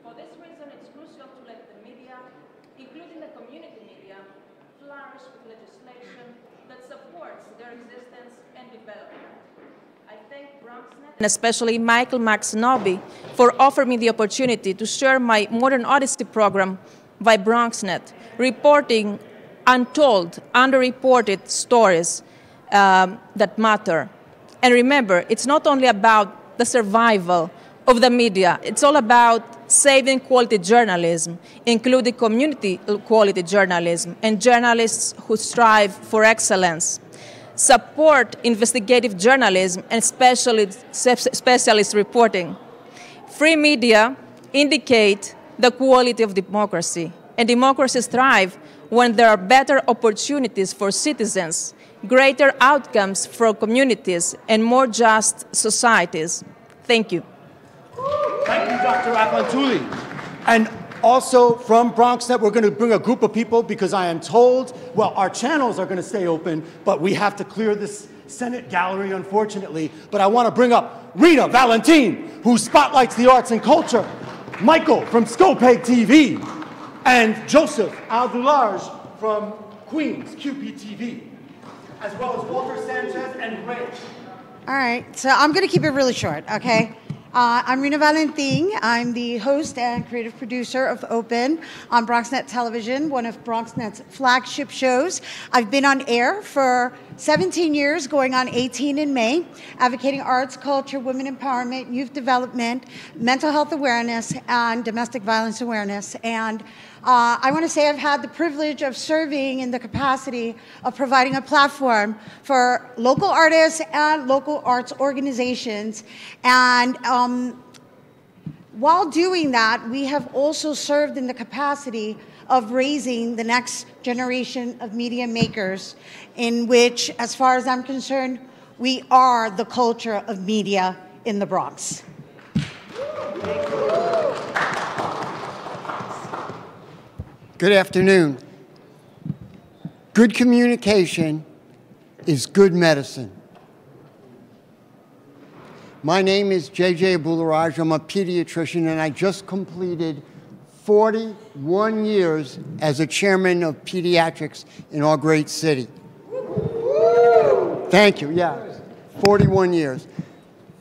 For this reason, it's crucial to let the media, including the community media, flourish with legislation that supports their existence and development. I thank BronxNet and especially Michael Maxnobi for offering me the opportunity to share my Modern Odyssey program by BronxNet, reporting untold, underreported stories that matter. And remember, it's not only about the survival of the media, it's all about saving quality journalism, including community quality journalism, and journalists who strive for excellence. Support investigative journalism and specialist reporting. Free media indicate the quality of democracy, and democracies thrive when there are better opportunities for citizens, greater outcomes for communities, and more just societies. Thank you. Thank you, Dr. Aklantuli. And also from BronxNet, we're going to bring a group of people because I am told, well, our channels are going to stay open, but we have to clear this Senate gallery, unfortunately. But I want to bring up Rita Valentin, who spotlights the arts and culture, Michael from QPTV, and Joseph Aldularge from Queens, QPTV, as well as Walter Sanchez and Ray. All right, so I'm going to keep it really short, okay? I'm Rita Valentin. I'm the host and creative producer of Open on BronxNet Television, one of BronxNet's flagship shows. I've been on air for 17 years, going on 18 in May, advocating arts, culture, women empowerment, youth development, mental health awareness, and domestic violence awareness. And I want to say I've had the privilege of serving in the capacity of providing a platform for local artists and local arts organizations. And while doing that, we have also served in the capacity of raising the next generation of media makers, in which, as far as I'm concerned, we are the culture of media in the Bronx. Good afternoon. Good communication is good medicine. My name is JJ Abularaj. I'm a pediatrician, and I just completed 41 years as a chairman of pediatrics in our great city. Thank you, yeah, 41 years.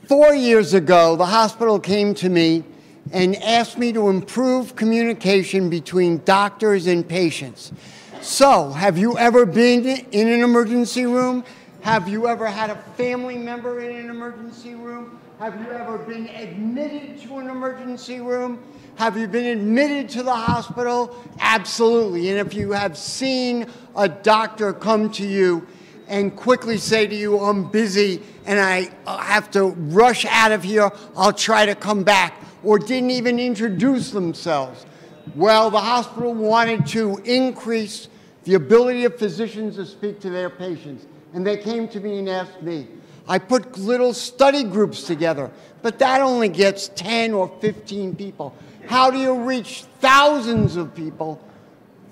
4 years ago, the hospital came to me and asked me to improve communication between doctors and patients. So, have you ever been in an emergency room? Have you ever had a family member in an emergency room? Have you ever been admitted to an emergency room? Have you been admitted to the hospital? Absolutely. And if you have seen a doctor come to you and quickly say to you, I'm busy and I have to rush out of here, I'll try to come back, or didn't even introduce themselves. Well, the hospital wanted to increase the ability of physicians to speak to their patients, and they came to me and asked me. I put little study groups together, but that only gets 10 or 15 people. How do you reach thousands of people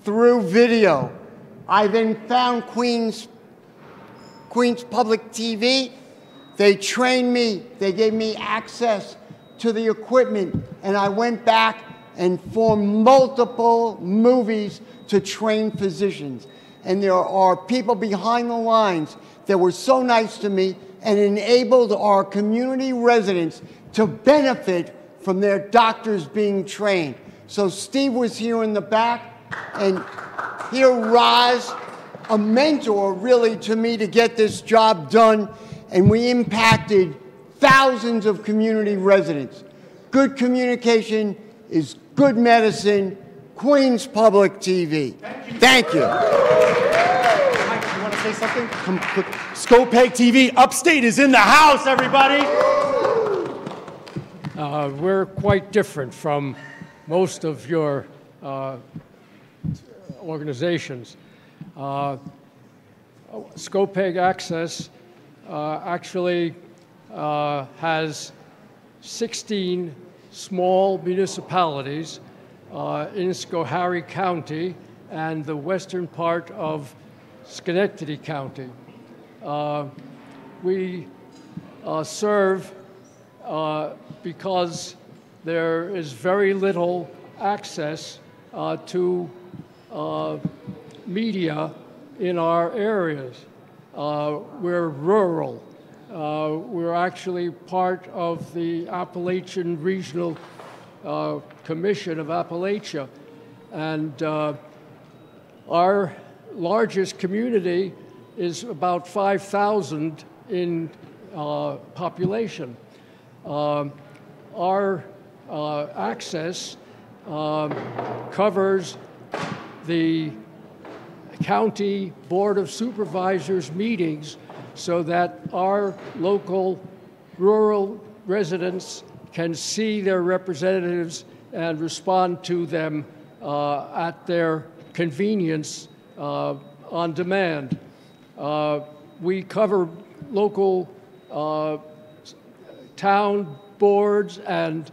through video? I then found Queens Public TV. They trained me, they gave me access to the equipment, and I went back and formed multiple movies to train physicians. And there are people behind the lines that were so nice to me and enabled our community residents to benefit from their doctors being trained. So Steve was here in the back, and here Roz, a mentor really to me to get this job done, and we impacted thousands of community residents. Good communication is good medicine. Queens Public TV. Thank you. Mike, you want to say something? Come quick. Scopeg TV Upstate is in the house, everybody. We're quite different from most of your organizations. Scopeg Access actually has 16 small municipalities in Schoharie County and the western part of Schenectady County. We serve because there is very little access to media in our areas. We're rural. We're actually part of the Appalachian Regional Commission of Appalachia. And our largest community is about 5,000 in population. Our access covers the County Board of Supervisors meetings so that our local rural residents can see their representatives and respond to them at their convenience on demand. We cover local town boards and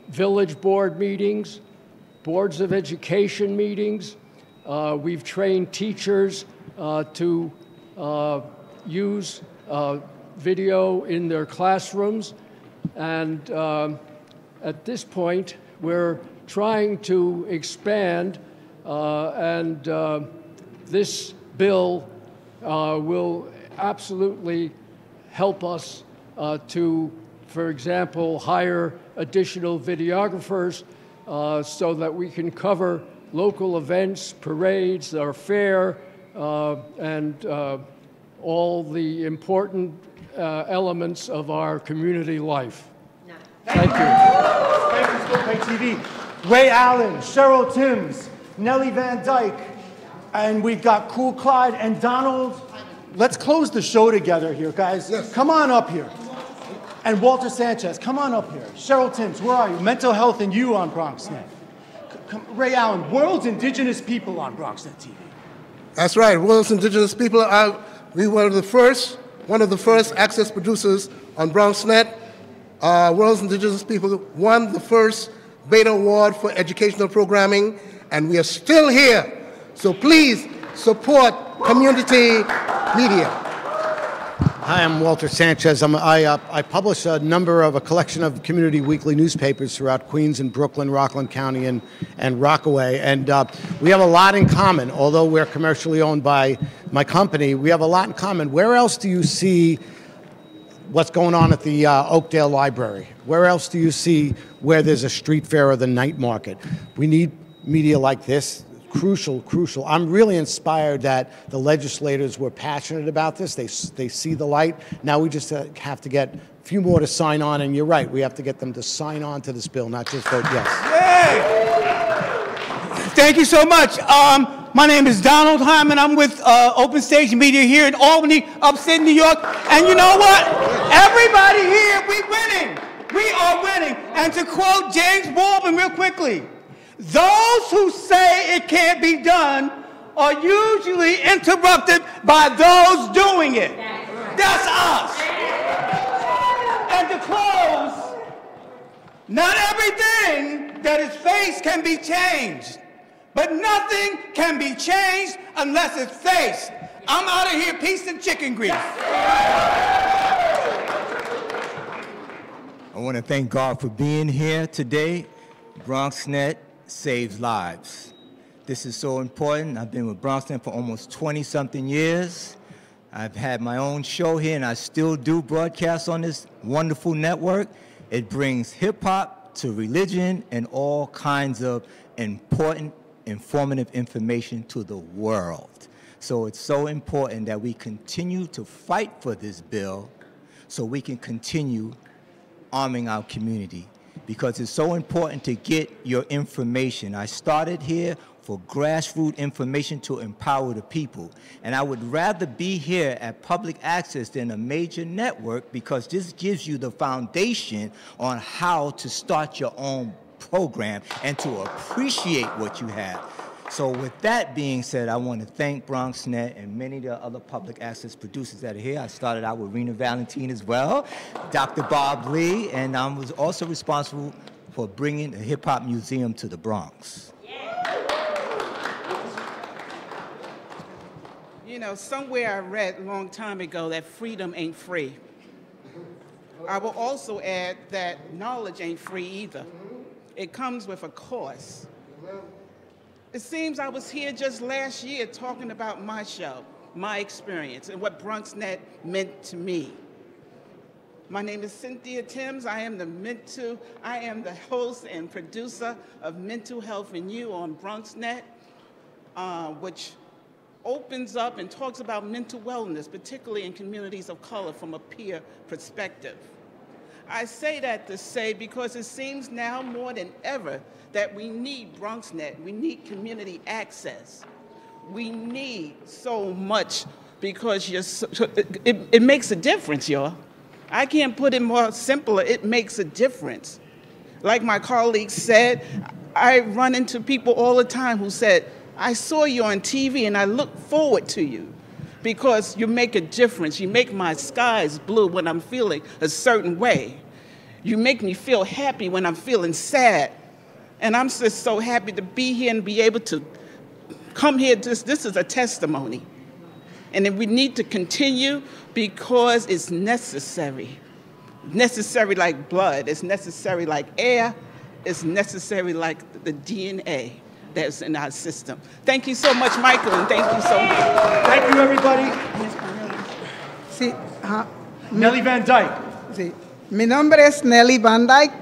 village board meetings, boards of education meetings. We've trained teachers to use video in their classrooms. And at this point, we're trying to expand, and this bill will absolutely help us to, for example, hire additional videographers so that we can cover local events, parades, our fair, and all the important elements of our community life. Thank you. Thank you, QPTV. Ray Allen, Cheryl Timms, Nellie Van Dyke, and we've got Cool Clyde and Donald. Let's close the show together here, guys. Yes. Come on up here. And Walter Sanchez, come on up here. Cheryl Timms, where are you? Mental Health and You on BronxNet. Ray Allen, World's Indigenous People on BronxNet TV. That's right. World's Indigenous People we were one of the first access producers on BronxNet. World's Indigenous People won the first Beta Award for educational programming, and we are still here. So please support community media. Hi, I'm Walter Sanchez. I publish a collection of community weekly newspapers throughout Queens and Brooklyn, Rockland County, and Rockaway. And we have a lot in common. Although we're commercially owned by my company, we have a lot in common. Where else do you see what's going on at the Oakdale Library? Where else do you see where there's a street fair or the night market? We need media like this. Crucial, crucial. I'm really inspired that the legislators were passionate about this. They see the light. Now we just have to get a few more to sign on, and you're right, we have to get them to sign on to this bill, not just vote yes. Yay! Thank you so much. My name is Donald Hyman. I'm with Open Stage Media here in Albany, upstate New York. And you know what? Everybody here, we're winning. We are winning. And to quote James Baldwin real quickly, those who say it can't be done are usually interrupted by those doing it. That's us. And to close, not everything that is faced can be changed, but nothing can be changed unless it's faced. I'm out of here. Peace and chicken grease. I want to thank God for being here today. BronxNet saves lives. This is so important. I've been with BronxNet for almost 20-something years. I've had my own show here, and I still do broadcasts on this wonderful network. It brings hip-hop to religion and all kinds of important, informative information to the world. So it's so important that we continue to fight for this bill so we can continue arming our community, because it's so important to get your information. I started here for grassroots information to empower the people. And I would rather be here at public access than a major network, because this gives you the foundation on how to start your own program and to appreciate what you have. So with that being said, I want to thank BronxNet and many of the other public access producers that are here. I started out with Rena Valentine as well, Dr. Bob Lee, and I was also responsible for bringing the Hip Hop Museum to the Bronx. You know, somewhere I read a long time ago that freedom ain't free. I will also add that knowledge ain't free either. It comes with a cost. It seems I was here just last year talking about my show, my experience, and what BronxNet meant to me. My name is Cynthia Timms. I am the host and producer of Mental Health and You on BronxNet, which opens up and talks about mental wellness, particularly in communities of color from a peer perspective. I say that to say because it seems now more than ever that we need BronxNet, we need community access. We need so much because it makes a difference, y'all. I can't put it more simpler, it makes a difference. Like my colleagues said, I run into people all the time who said, I saw you on TV and I look forward to you because you make a difference. You make my skies blue when I'm feeling a certain way. You make me feel happy when I'm feeling sad. And I'm just so happy to be here and be able to come here. This is a testimony. And then we need to continue because it's necessary. Necessary like blood, it's necessary like air, it's necessary like the DNA that's in our system. Thank you so much, Michael, and thank you so much. Thank you, everybody. Sí, Nelly Van Dyke. Sí. Mi nombre es Nelly Van Dyke,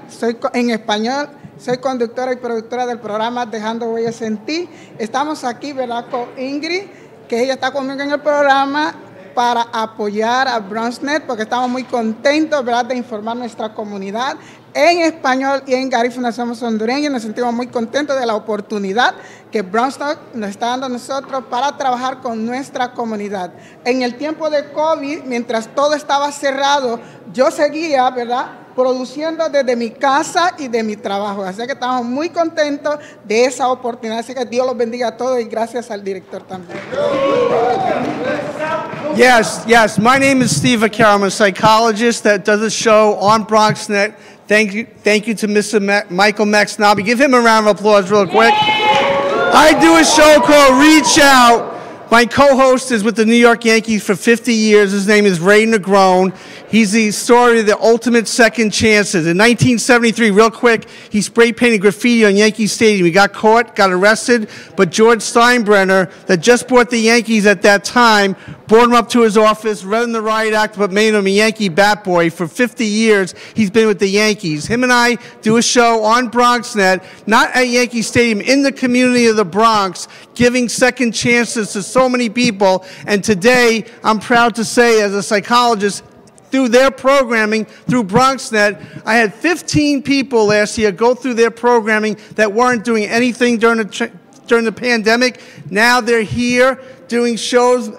en español, soy conductora y productora del programa Dejando Huellas en Ti. Estamos aquí, ¿verdad?, con Ingrid, que ella está conmigo en el programa para apoyar a BronxNet, porque estamos muy contentos, ¿verdad?, de informar a nuestra comunidad en español y en garífuna somos hondureños. Nos sentimos muy contentos de la oportunidad que BronxNet nos está dando a nosotros para trabajar con nuestra comunidad. En el tiempo de COVID, mientras todo estaba cerrado, yo seguía, ¿verdad?, produciendo desde mi casa y de mi trabajo. Así que estamos muy contentos de esa oportunidad. Así que Dios los bendiga a todos y gracias al director también. Yes. My name is Steve Vaccaro. I'm a psychologist that does a show on BronxNet. Thank you to Mr. Michael Maxnabi. Give him a round of applause real quick. I do a show called Reach Out. My co-host is with the New York Yankees for 50 years. His name is Ray Negron. He's the story of the ultimate second chances. In 1973, real quick, he spray painted graffiti on Yankee Stadium. He got caught, got arrested, but George Steinbrenner, that just bought the Yankees at that time, brought him up to his office, read him the riot act, but made him a Yankee bat boy. For 50 years, he's been with the Yankees. Him and I do a show on BronxNet, not at Yankee Stadium, in the community of the Bronx, giving second chances to so many people. And today, I'm proud to say, as a psychologist, through their programming, through BronxNet, I had 15 people last year go through their programming that weren't doing anything during the pandemic. Now they're here doing shows.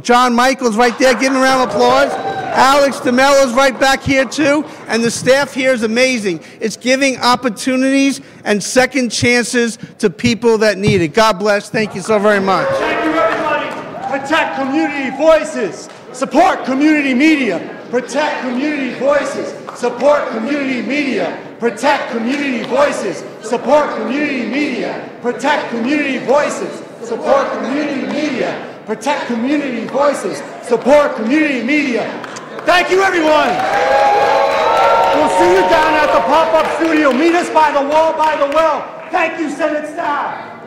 John Michael's right there. Give him a round of applause. Alex DeMello's right back here too. And the staff here is amazing. It's giving opportunities and second chances to people that need it. God bless. Thank you so very much. Thank you, everybody. Protect community voices. Support community media. Protect community voices. Support community media. Protect community voices. Support community media. Protect community voices. Support community media. Protect community voices. Support community media. Thank you, everyone. We'll see you down at the pop-up studio. Meet us by the wall, by the well. Thank you, Senate staff.